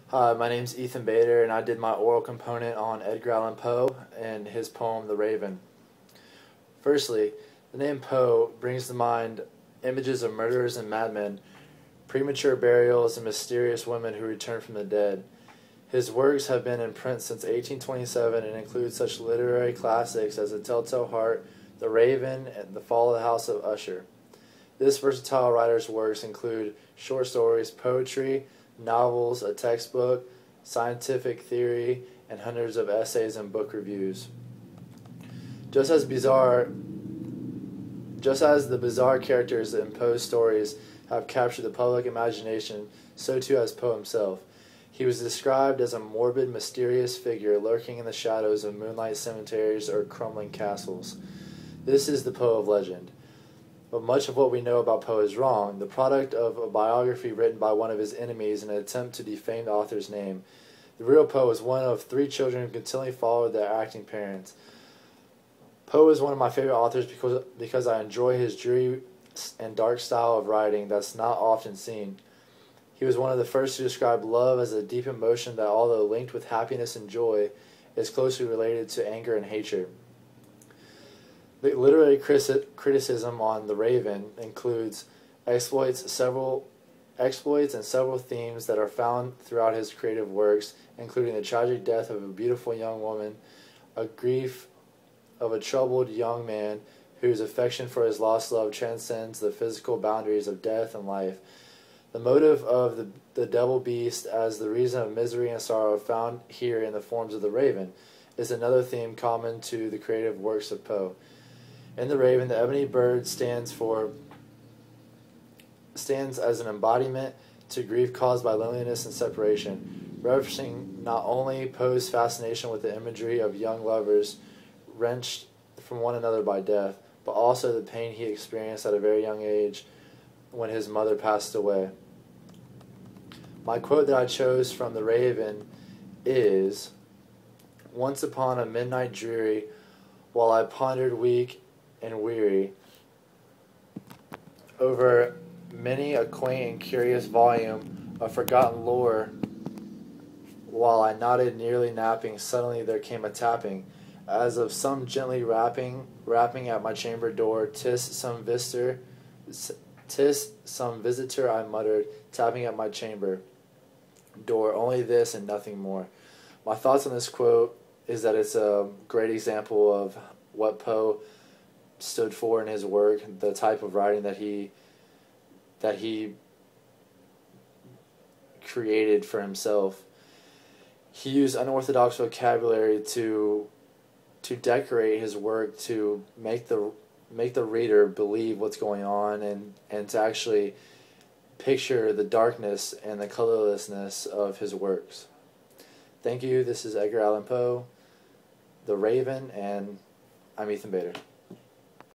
Hi, my name's Ethan Bader, and I did my oral component on Edgar Allan Poe and his poem, The Raven. Firstly, the name Poe brings to mind images of murderers and madmen, premature burials, and mysterious women who return from the dead. His works have been in print since 1827 and include such literary classics as The Telltale Heart, The Raven, and The Fall of the House of Usher. This versatile writer's works include short stories, poetry, novels, a textbook, scientific theory, and hundreds of essays and book reviews. Just as the bizarre characters in Poe's stories have captured the public imagination, so too has Poe himself. He was described as a morbid, mysterious figure lurking in the shadows of moonlight cemeteries or crumbling castles. This is the Poe of legend. But much of what we know about Poe is wrong, the product of a biography written by one of his enemies in an attempt to defame the author's name. The real Poe was one of 3 children who continually followed their acting parents. Poe is one of my favorite authors because I enjoy his dreary and dark style of writing that's not often seen. He was one of the first to describe love as a deep emotion that, although linked with happiness and joy, is closely related to anger and hatred. The literary criticism on The Raven includes exploits and several themes that are found throughout his creative works, including the tragic death of a beautiful young woman, a grief of a troubled young man whose affection for his lost love transcends the physical boundaries of death and life. The motive of the devil beast as the reason of misery and sorrow found here in the forms of the raven is another theme common to the creative works of Poe. In The Raven, the ebony bird stands as an embodiment to grief caused by loneliness and separation, referencing not only Poe's fascination with the imagery of young lovers wrenched from one another by death, but also the pain he experienced at a very young age when his mother passed away. My quote that I chose from The Raven is, "Once upon a midnight dreary, while I pondered weak and weary over many a quaint and curious volume of forgotten lore, while I nodded nearly napping, suddenly there came a tapping, as of some gently rapping at my chamber door. 'Tis some visitor, I muttered, tapping at my chamber door, only this and nothing more." My thoughts on this quote is that it's a great example of what Poe stood for in his work, the type of writing that he created for himself. He used unorthodox vocabulary to decorate his work, to make the reader believe what's going on, and to actually picture the darkness and the colorlessness of his works. Thank you. This is Edgar Allan Poe, The Raven, and I'm Ethan Bader.